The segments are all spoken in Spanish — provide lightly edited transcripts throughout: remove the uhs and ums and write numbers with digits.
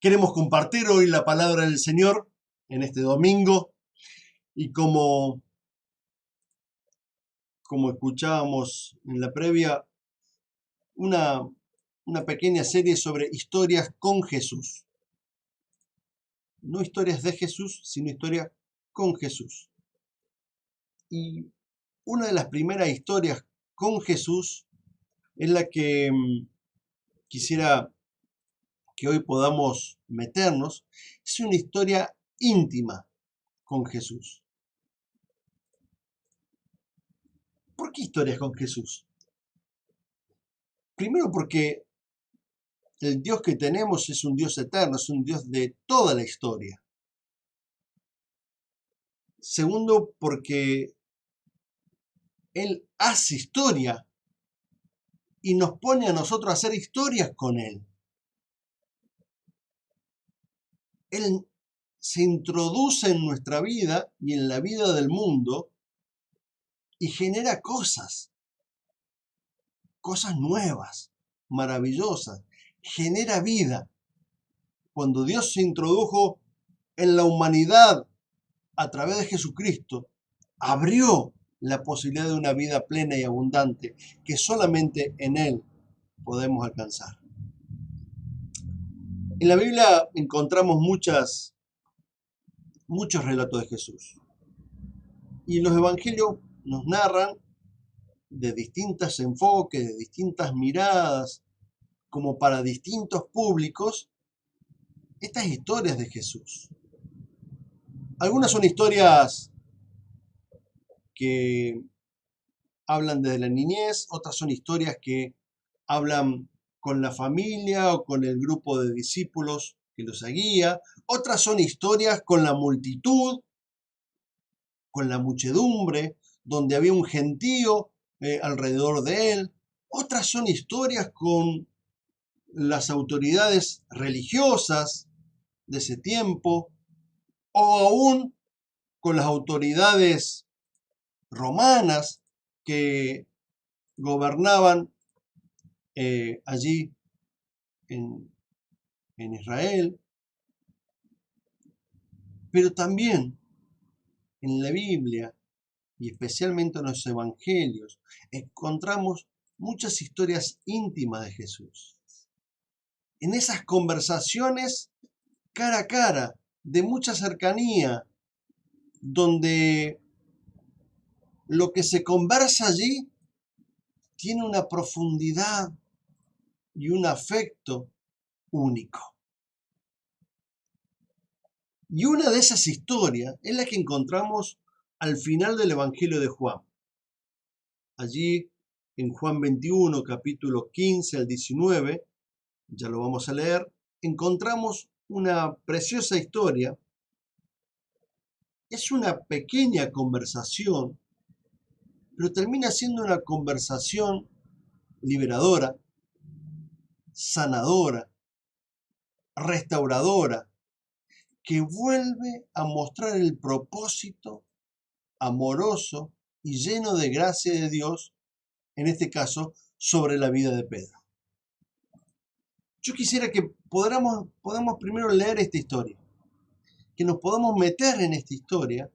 Queremos compartir hoy la palabra del Señor en este domingo y como escuchábamos en la previa, una, una pequeña serie sobre historias con Jesús. No historias de Jesús, sino historias con Jesús. Y una de las primeras historias con Jesús es la que quisiera que hoy podamos meternos. Es una historia íntima con Jesús. ¿Por qué historias con Jesús? Primero porque el Dios que tenemos es un Dios eterno, es un Dios de toda la historia. Segundo, porque Él hace historia y nos pone a nosotros a hacer historias con Él. Él se introduce en nuestra vida y en la vida del mundo y genera cosas nuevas, maravillosas. Genera vida. Cuando Dios se introdujo en la humanidad a través de Jesucristo, abrió la posibilidad de una vida plena y abundante que solamente en Él podemos alcanzar. En la Biblia encontramos muchos relatos de Jesús. Y los evangelios nos narran de distintos enfoques, de distintas miradas, como para distintos públicos, estas historias de Jesús. Algunas son historias que hablan desde la niñez, otras son historias que hablan con la familia o con el grupo de discípulos que los seguía, otras son historias con la multitud, con la muchedumbre, donde había un gentío alrededor de él, otras son historias con las autoridades religiosas de ese tiempo, o aún con las autoridades romanas que gobernaban allí en Israel. Pero también en la Biblia, y especialmente en los evangelios, encontramos muchas historias íntimas de Jesús. En esas conversaciones cara a cara, de mucha cercanía, donde lo que se conversa allí tiene una profundidad y un afecto único. Y una de esas historias es la que encontramos al final del Evangelio de Juan. Allí en Juan 21, capítulo 15 al 19, ya lo vamos a leer, encontramos una preciosa historia. Es una pequeña conversación, pero termina siendo una conversación liberadora, sanadora, restauradora, que vuelve a mostrar el propósito amoroso y lleno de gracia de Dios, en este caso, sobre la vida de Pedro. Yo quisiera que podamos primero leer esta historia, que nos podamos meter en esta historia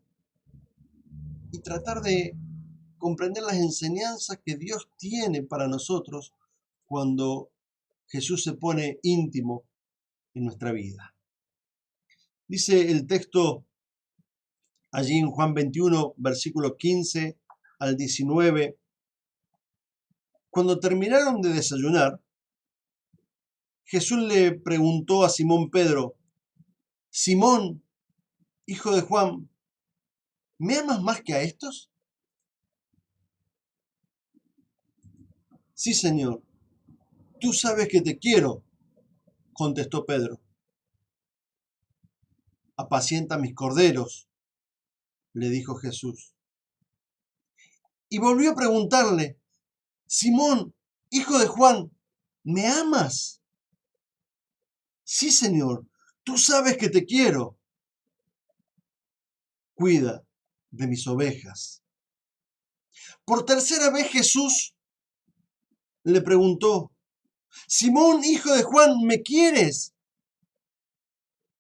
y tratar de comprender las enseñanzas que Dios tiene para nosotros cuando Jesús se pone íntimo en nuestra vida. Dice el texto allí en Juan 21, versículo 15 al 19, cuando terminaron de desayunar, Jesús le preguntó a Simón Pedro: Simón, hijo de Juan, ¿me amas más que a estos? Sí, Señor, tú sabes que te quiero, contestó Pedro. Apacienta mis corderos, le dijo Jesús. Y volvió a preguntarle: Simón, hijo de Juan, ¿me amas? Sí, Señor, tú sabes que te quiero. Cuida de mis ovejas. Por tercera vez Jesús le preguntó: Simón, hijo de Juan, ¿me quieres?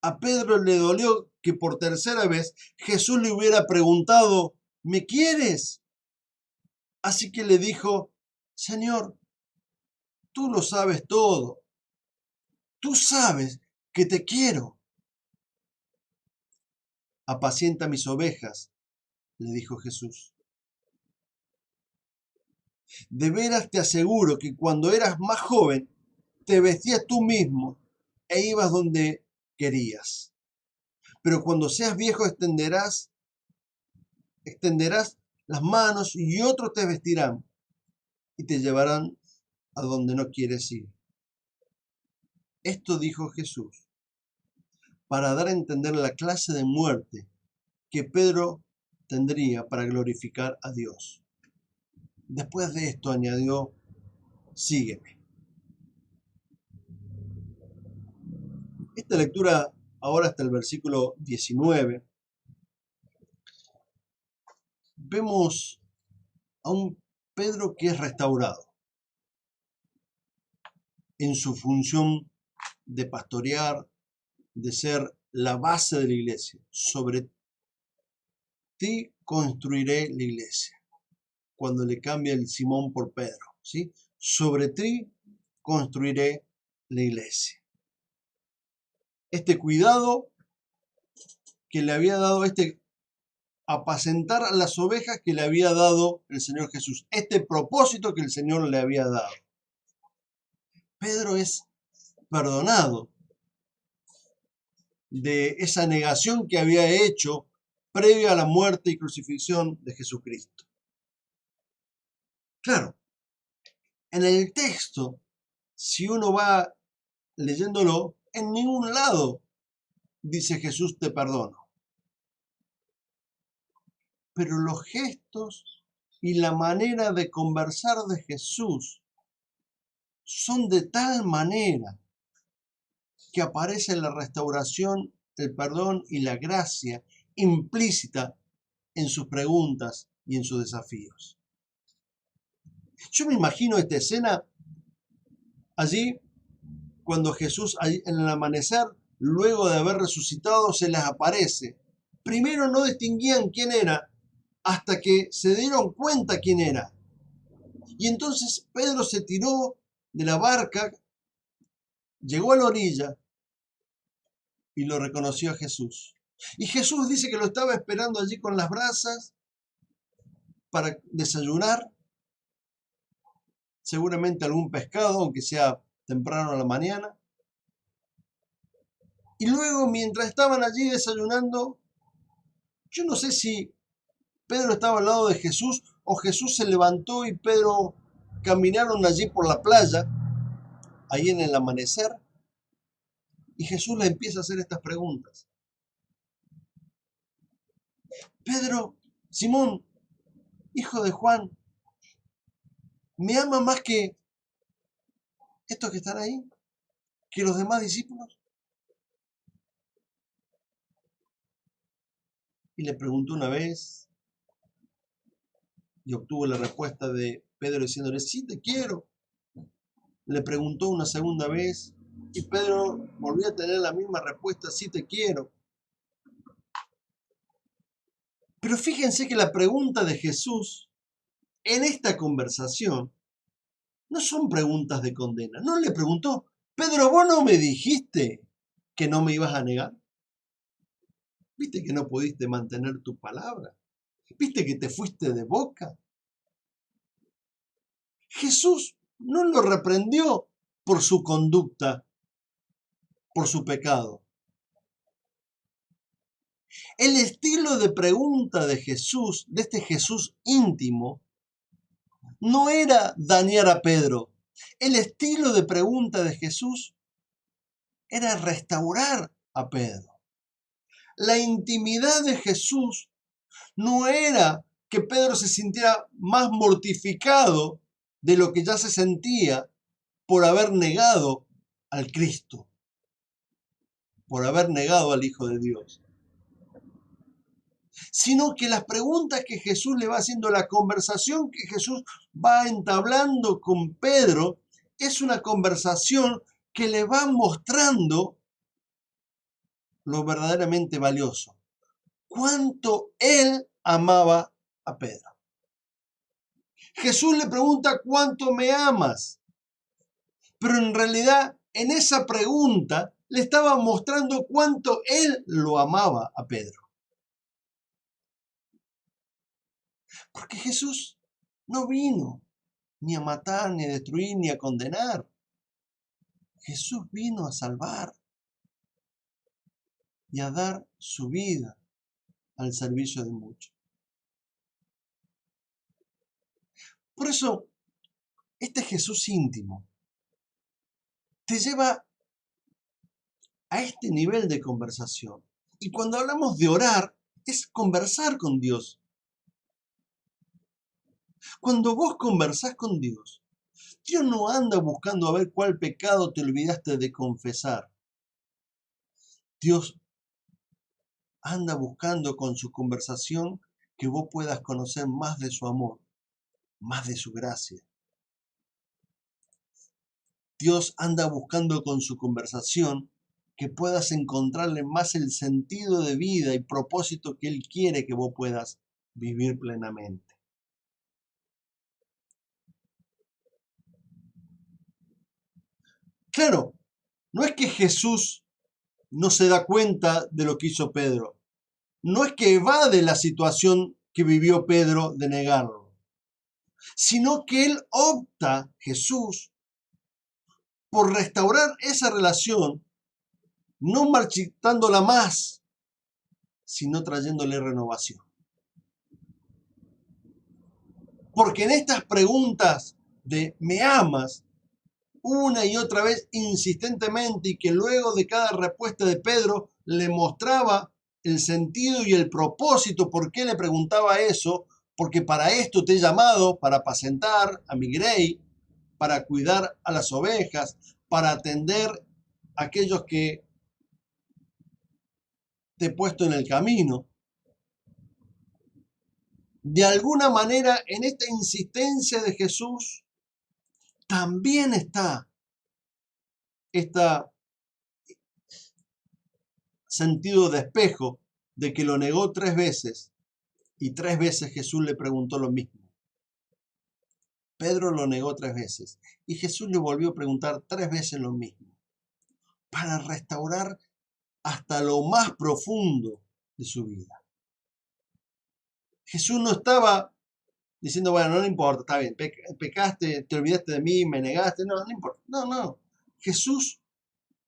A Pedro le dolió que por tercera vez Jesús le hubiera preguntado, ¿me quieres? Así que le dijo, Señor, tú lo sabes todo. Tú sabes que te quiero. Apacienta mis ovejas, le dijo Jesús. De veras te aseguro que cuando eras más joven, te vestías tú mismo e ibas donde querías. Pero cuando seas viejo extenderás las manos y otros te vestirán y te llevarán a donde no quieres ir. Esto dijo Jesús para dar a entender la clase de muerte que Pedro tendría para glorificar a Dios. Después de esto añadió, sígueme. Esta lectura ahora hasta el versículo 19. Vemos a un Pedro que es restaurado en su función de pastorear, de ser la base de la iglesia. Sobre ti construiré la iglesia. Cuando le cambia el Simón por Pedro, ¿sí? Sobre ti construiré la iglesia. Este cuidado que le había dado, apacentar a las ovejas que le había dado el Señor Jesús, este propósito que el Señor le había dado. Pedro es perdonado de esa negación que había hecho previo a la muerte y crucifixión de Jesucristo. Claro, en el texto, si uno va leyéndolo, en ningún lado dice Jesús te perdono. Pero los gestos y la manera de conversar de Jesús son de tal manera que aparece la restauración, el perdón y la gracia implícita en sus preguntas y en sus desafíos. Yo me imagino esta escena allí cuando Jesús en el amanecer, luego de haber resucitado, se les aparece. Primero no distinguían quién era hasta que se dieron cuenta quién era. Y entonces Pedro se tiró de la barca, llegó a la orilla y lo reconoció a Jesús. Y Jesús dice que lo estaba esperando allí con las brasas para desayunar, seguramente algún pescado, aunque sea temprano a la mañana. Y luego, mientras estaban allí desayunando, yo no sé si Pedro estaba al lado de Jesús o Jesús se levantó y Pedro caminaron allí por la playa, ahí en el amanecer, y Jesús le empieza a hacer estas preguntas. Pedro, Simón, hijo de Juan, ¿me ama más que estos que están ahí? ¿Que los demás discípulos? Y le preguntó una vez y obtuvo la respuesta de Pedro diciéndole, sí, te quiero. Le preguntó una segunda vez y Pedro volvió a tener la misma respuesta, sí, te quiero. Pero fíjense que la pregunta de Jesús en esta conversación no son preguntas de condena. No le preguntó, Pedro, ¿vos no me dijiste que no me ibas a negar? ¿Viste que no pudiste mantener tu palabra? ¿Viste que te fuiste de boca? Jesús no lo reprendió por su conducta, por su pecado. El estilo de pregunta de Jesús, de este Jesús íntimo, no era dañar a Pedro. El estilo de pregunta de Jesús era restaurar a Pedro. La intimidad de Jesús no era que Pedro se sintiera más mortificado de lo que ya se sentía por haber negado al Cristo, por haber negado al Hijo de Dios, sino que las preguntas que Jesús le va haciendo, la conversación que Jesús va entablando con Pedro, es una conversación que le va mostrando lo verdaderamente valioso: cuánto él amaba a Pedro. Jesús le pregunta: ¿cuánto me amas? Pero en realidad, en esa pregunta le estaba mostrando cuánto él lo amaba a Pedro. Porque Jesús no vino ni a matar, ni a destruir, ni a condenar. Jesús vino a salvar y a dar su vida al servicio de muchos. Por eso, este Jesús íntimo te lleva a este nivel de conversación. Y cuando hablamos de orar, es conversar con Dios. Cuando vos conversás con Dios, Dios no anda buscando a ver cuál pecado te olvidaste de confesar. Dios anda buscando con su conversación que vos puedas conocer más de su amor, más de su gracia. Dios anda buscando con su conversación que puedas encontrarle más el sentido de vida y propósito que Él quiere que vos puedas vivir plenamente. Claro, no es que Jesús no se da cuenta de lo que hizo Pedro. No es que evade la situación que vivió Pedro de negarlo, sino que Él opta, Jesús, por restaurar esa relación, no marchitándola más, sino trayéndole renovación. Porque en estas preguntas de ¿me amas?, una y otra vez insistentemente, y que luego de cada respuesta de Pedro le mostraba el sentido y el propósito por qué le preguntaba eso, porque para esto te he llamado, para apacentar a mi grey, para cuidar a las ovejas, para atender a aquellos que te he puesto en el camino. De alguna manera, en esta insistencia de Jesús, también está este sentido de espejo de que lo negó 3 veces y 3 veces Jesús le preguntó lo mismo. Pedro lo negó 3 veces y Jesús le volvió a preguntar 3 veces lo mismo, para restaurar hasta lo más profundo de su vida. Jesús no estaba diciendo, bueno, no le importa, está bien, pecaste, te olvidaste de mí, me negaste, no importa. No. Jesús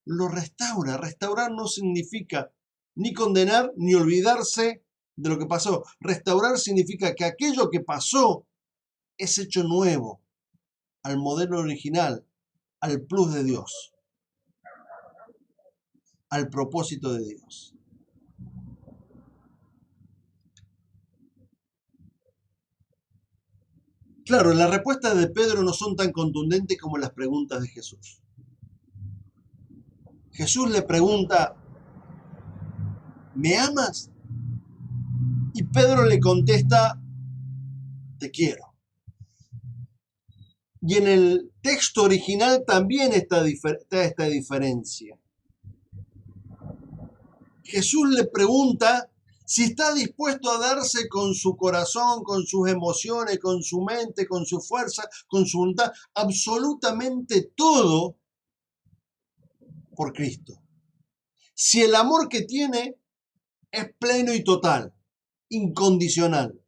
lo restaura. Restaurar no significa ni condenar ni olvidarse de lo que pasó. Restaurar significa que aquello que pasó es hecho nuevo, al modelo original, al plus de Dios, al propósito de Dios. Claro, las respuestas de Pedro no son tan contundentes como las preguntas de Jesús. Jesús le pregunta, ¿me amas? Y Pedro le contesta, te quiero. Y en el texto original también está esta diferencia. Jesús le pregunta si está dispuesto a darse con su corazón, con sus emociones, con su mente, con su fuerza, con su voluntad, absolutamente todo por Cristo. Si el amor que tiene es pleno y total, incondicional.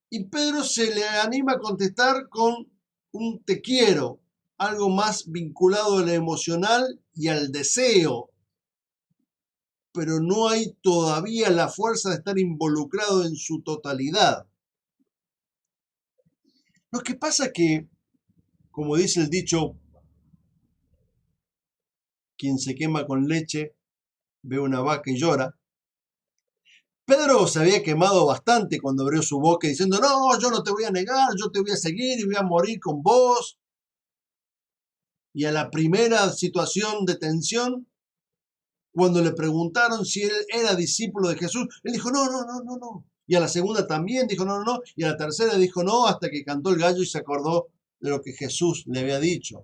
Y Pedro se le anima a contestar con un te quiero, algo más vinculado a lo emocional y al deseo, pero no hay todavía la fuerza de estar involucrado en su totalidad. Lo que pasa es que, como dice el dicho, quien se quema con leche ve una vaca y llora. Pedro se había quemado bastante cuando abrió su boca diciendo, no, yo no te voy a negar, yo te voy a seguir y voy a morir con vos. Y a la primera situación de tensión, cuando le preguntaron si él era discípulo de Jesús, él dijo, no. Y a la segunda también dijo, no. Y a la tercera dijo, no, hasta que cantó el gallo y se acordó de lo que Jesús le había dicho.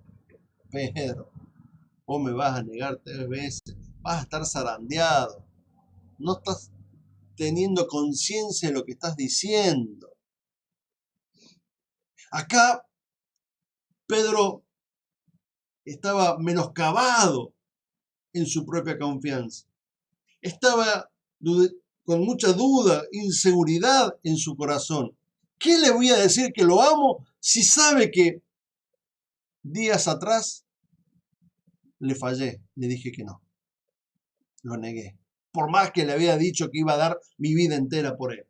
Pedro, vos me vas a negar 3 veces, vas a estar zarandeado, no estás teniendo conciencia de lo que estás diciendo. Acá Pedro estaba menoscabado en su propia confianza. Estaba con mucha duda, inseguridad en su corazón. ¿Qué le voy a decir que lo amo si sabe que días atrás le fallé, le dije que no, lo negué? Por más que le había dicho que iba a dar mi vida entera por él.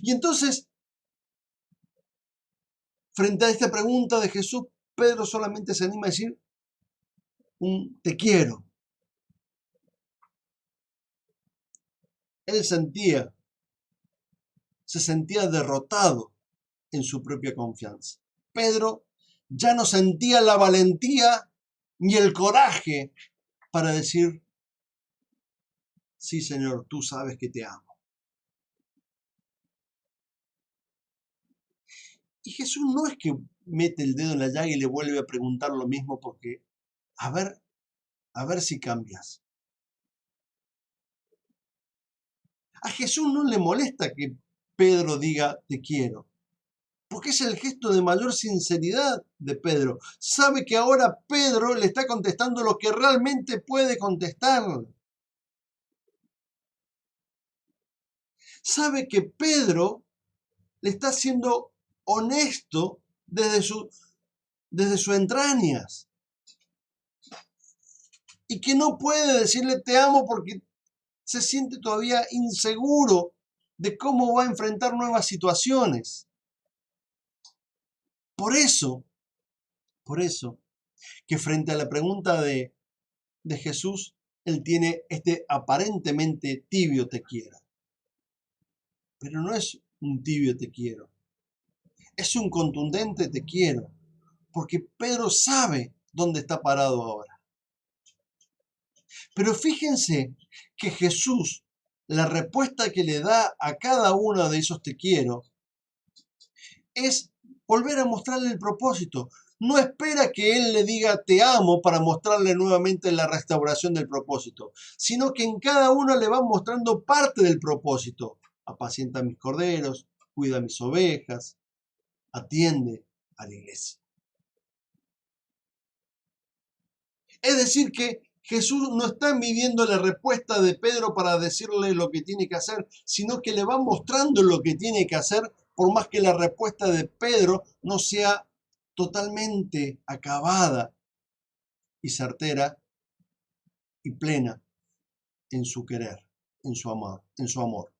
Y entonces, frente a esta pregunta de Jesús, Pedro solamente se anima a decir un te quiero. Él se sentía derrotado en su propia confianza. Pedro ya no sentía la valentía ni el coraje para decir, sí, Señor, tú sabes que te amo. Y Jesús no es que mete el dedo en la llaga y le vuelve a preguntar lo mismo porque, a ver si cambias. A Jesús no le molesta que Pedro diga te quiero, porque es el gesto de mayor sinceridad de Pedro. Sabe que ahora Pedro le está contestando lo que realmente puede contestar. Sabe que Pedro le está siendo honesto desde sus entrañas. Y que no puede decirle te amo porque se siente todavía inseguro de cómo va a enfrentar nuevas situaciones. Por eso, que frente a la pregunta de Jesús, él tiene este aparentemente tibio te quiero. Pero no es un tibio te quiero. Es un contundente te quiero. Porque Pedro sabe dónde está parado ahora. Pero fíjense que Jesús, la respuesta que le da a cada uno de esos te quiero, es volver a mostrarle el propósito. No espera que él le diga te amo para mostrarle nuevamente la restauración del propósito, sino que en cada uno le va mostrando parte del propósito. Apacienta mis corderos, cuida mis ovejas, atiende a la iglesia. Es decir, que Jesús no está midiendo la respuesta de Pedro para decirle lo que tiene que hacer, sino que le va mostrando lo que tiene que hacer, por más que la respuesta de Pedro no sea totalmente acabada y certera y plena en su querer, en su amor.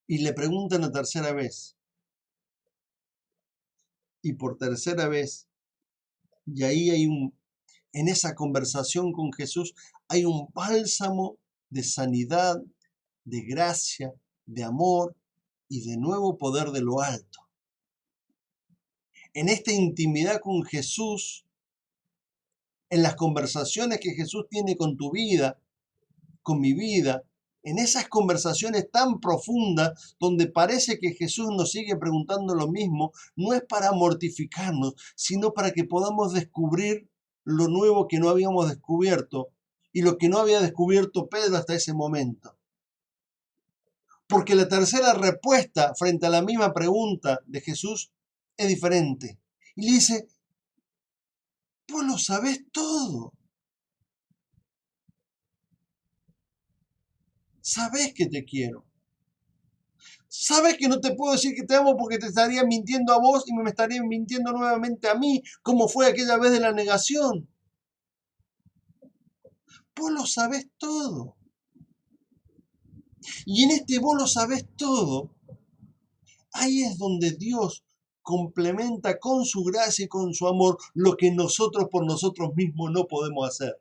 Y le preguntan la tercera vez, y por tercera vez, y ahí en esa conversación con Jesús, hay un bálsamo de sanidad, de gracia, de amor y de nuevo poder de lo alto. En esta intimidad con Jesús, en las conversaciones que Jesús tiene con tu vida, con mi vida, en esas conversaciones tan profundas donde parece que Jesús nos sigue preguntando lo mismo, no es para mortificarnos, sino para que podamos descubrir lo nuevo que no habíamos descubierto y lo que no había descubierto Pedro hasta ese momento. Porque la tercera respuesta frente a la misma pregunta de Jesús es diferente. Y le dice, vos lo sabés todo. Sabés que te quiero. Sabes que no te puedo decir que te amo porque te estaría mintiendo a vos y me estaría mintiendo nuevamente a mí, como fue aquella vez de la negación. Vos lo sabés todo. Y en este vos lo sabés todo, ahí es donde Dios complementa con su gracia y con su amor lo que nosotros por nosotros mismos no podemos hacer.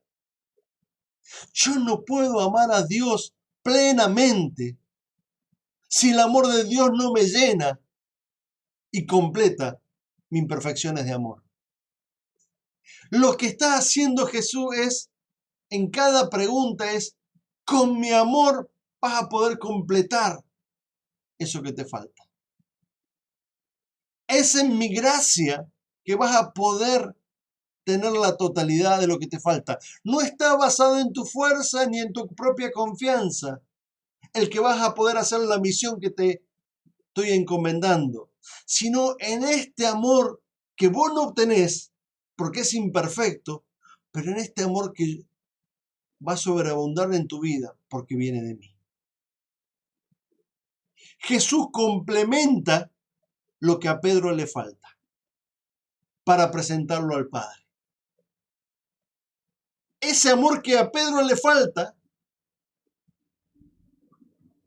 Yo no puedo amar a Dios plenamente si el amor de Dios no me llena y completa mis imperfecciones de amor. Lo que está haciendo Jesús es, en cada pregunta es, con mi amor vas a poder completar eso que te falta. Es en mi gracia que vas a poder tener la totalidad de lo que te falta. No está basado en tu fuerza ni en tu propia confianza el que vas a poder hacer la misión que te estoy encomendando, sino en este amor que vos no obtenés porque es imperfecto, pero en este amor que va a sobreabundar en tu vida porque viene de mí. Jesús complementa lo que a Pedro le falta para presentarlo al Padre. Ese amor que a Pedro le falta,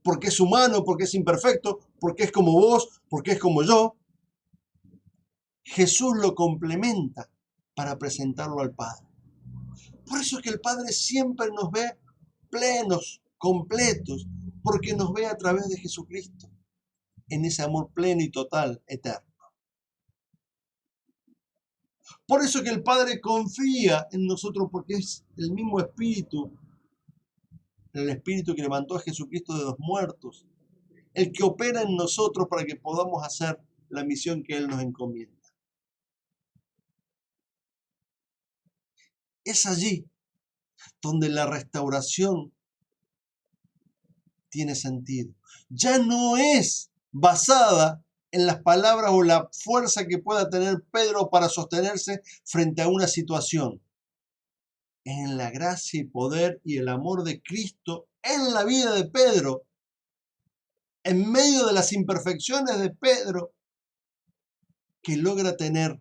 porque es humano, porque es imperfecto, porque es como vos, porque es como yo, Jesús lo complementa para presentarlo al Padre. Por eso es que el Padre siempre nos ve plenos, completos, porque nos ve a través de Jesucristo, en ese amor pleno y total, eterno. Por eso es que el Padre confía en nosotros, porque es el mismo Espíritu, el Espíritu que levantó a Jesucristo de los muertos, el que opera en nosotros para que podamos hacer la misión que Él nos encomienda. Es allí donde la restauración tiene sentido. Ya no es basada en las palabras o la fuerza que pueda tener Pedro para sostenerse frente a una situación. En la gracia y poder y el amor de Cristo en la vida de Pedro, en medio de las imperfecciones de Pedro, que logra tener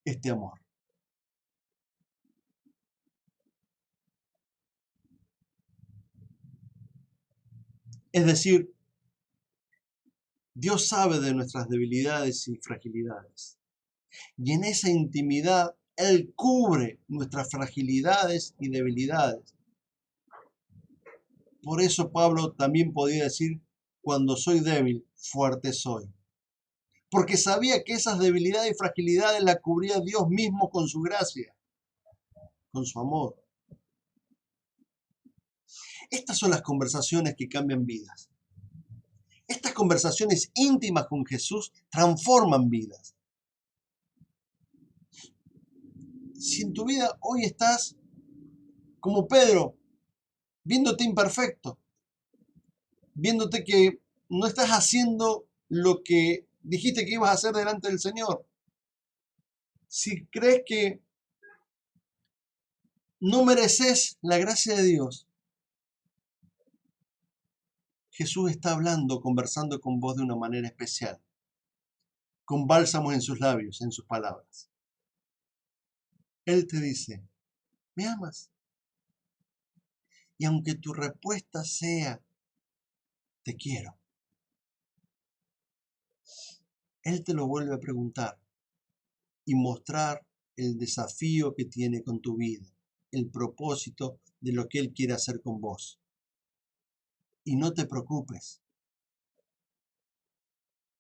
este amor. Es decir, Dios sabe de nuestras debilidades y fragilidades. Y en esa intimidad, Él cubre nuestras fragilidades y debilidades. Por eso Pablo también podía decir, cuando soy débil, fuerte soy. Porque sabía que esas debilidades y fragilidades las cubría Dios mismo con su gracia, con su amor. Estas son las conversaciones que cambian vidas. Estas conversaciones íntimas con Jesús transforman vidas. Si en tu vida hoy estás como Pedro, viéndote imperfecto, viéndote que no estás haciendo lo que dijiste que ibas a hacer delante del Señor, si crees que no mereces la gracia de Dios, Jesús está hablando, conversando con vos de una manera especial, con bálsamos en sus labios, en sus palabras. Él te dice, ¿me amas? Y aunque tu respuesta sea, te quiero, Él te lo vuelve a preguntar y mostrar el desafío que tiene con tu vida, el propósito de lo que Él quiere hacer con vos. Y no te preocupes.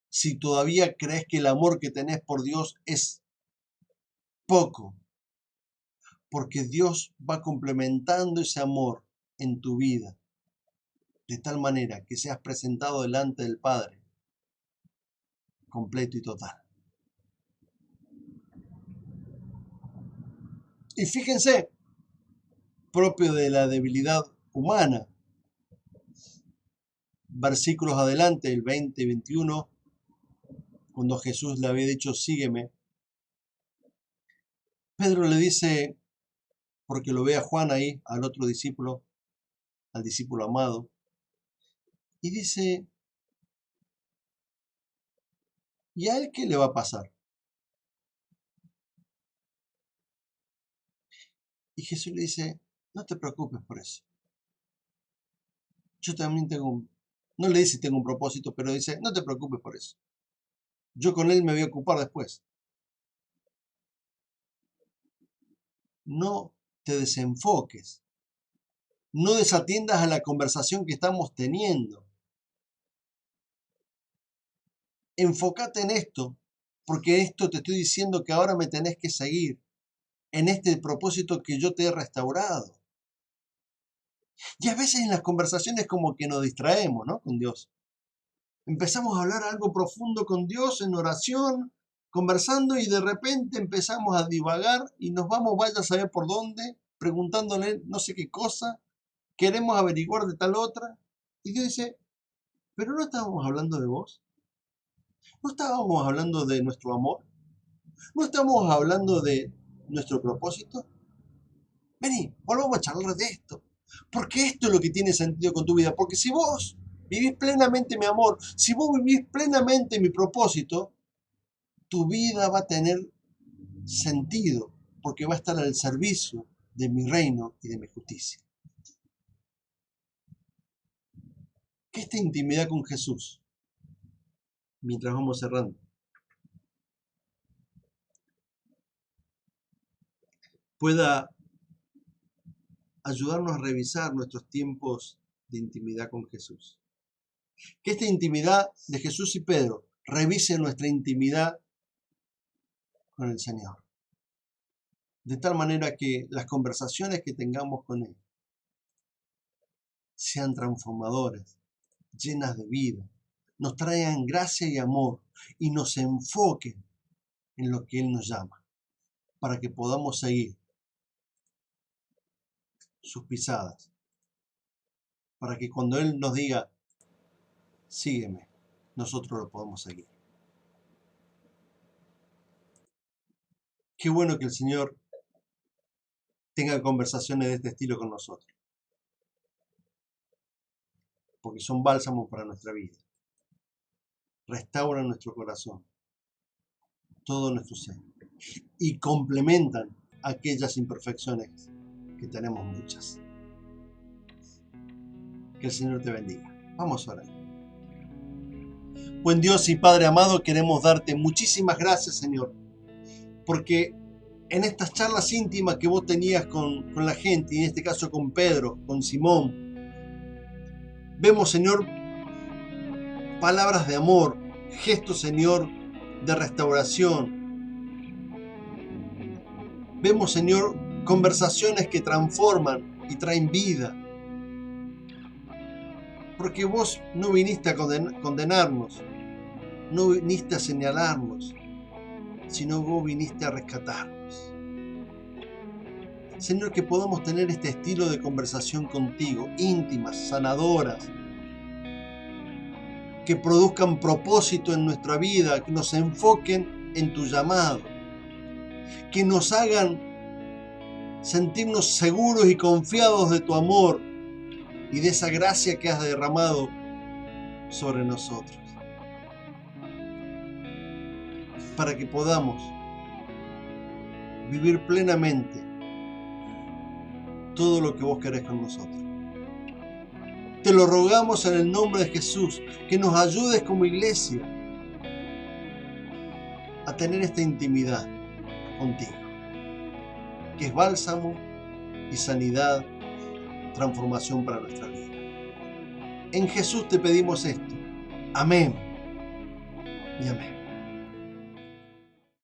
Si todavía crees que el amor que tenés por Dios es poco, porque Dios va complementando ese amor en tu vida, de tal manera que seas presentado delante del Padre, completo y total. Y fíjense, propio de la debilidad humana, versículos adelante, el 20 y 21, cuando Jesús le había dicho, sígueme, Pedro le dice, porque lo ve a Juan ahí, al otro discípulo, al discípulo amado, y dice, ¿y a él qué le va a pasar? Y Jesús le dice, no te preocupes por eso. Yo también no le dice tengo un propósito, pero dice, no te preocupes por eso. Yo con él me voy a ocupar después. No te desenfoques. No desatiendas a la conversación que estamos teniendo. Enfócate en esto, porque esto te estoy diciendo que ahora me tenés que seguir en este propósito que yo te he restaurado. Y a veces en las conversaciones como que nos distraemos, ¿no? Con Dios. Empezamos a hablar algo profundo con Dios en oración, conversando, y de repente empezamos a divagar y nos vamos, vaya a saber por dónde, preguntándole no sé qué cosa, queremos averiguar de tal otra. Y Dios dice, pero no estábamos hablando de vos, no estábamos hablando de nuestro amor, no estábamos hablando de nuestro propósito. Vení, volvamos a charlar de esto, porque esto es lo que tiene sentido con tu vida, porque si vos vivís plenamente mi amor, si vos vivís plenamente mi propósito, tu vida va a tener sentido, porque va a estar al servicio de mi reino y de mi justicia. Que esta intimidad con Jesús, mientras vamos cerrando, pueda ayudarnos a revisar nuestros tiempos de intimidad con Jesús. Que esta intimidad de Jesús y Pedro revise nuestra intimidad con el Señor. De tal manera que las conversaciones que tengamos con Él sean transformadoras, llenas de vida, nos traigan gracia y amor y nos enfoquen en lo que Él nos llama, para que podamos seguir sus pisadas, para que cuando Él nos diga, sígueme, nosotros lo podamos seguir. Qué bueno que el Señor tenga conversaciones de este estilo con nosotros, porque son bálsamos para nuestra vida. Restauran nuestro corazón, todo nuestro ser, y complementan aquellas imperfecciones que tenemos muchas. Que el Señor te bendiga. Vamos a orar. Buen Dios y Padre amado, queremos darte muchísimas gracias, Señor, porque en estas charlas íntimas que vos tenías con la gente, y en este caso con Pedro, con Simón, vemos, Señor, palabras de amor, gestos, Señor, de restauración. Vemos, Señor, conversaciones que transforman y traen vida. Porque vos no viniste a condenarnos, no viniste a señalarnos, sino vos viniste a rescatarnos. Señor, que podamos tener este estilo de conversación contigo, íntimas, sanadoras, que produzcan propósito en nuestra vida, que nos enfoquen en tu llamado, que nos hagan sentirnos seguros y confiados de tu amor y de esa gracia que has derramado sobre nosotros, para que podamos vivir plenamente todo lo que vos querés con nosotros. Te lo rogamos en el nombre de Jesús, que nos ayudes como iglesia a tener esta intimidad contigo, que es bálsamo y sanidad, transformación para nuestra vida. En Jesús te pedimos esto. Amén y amén.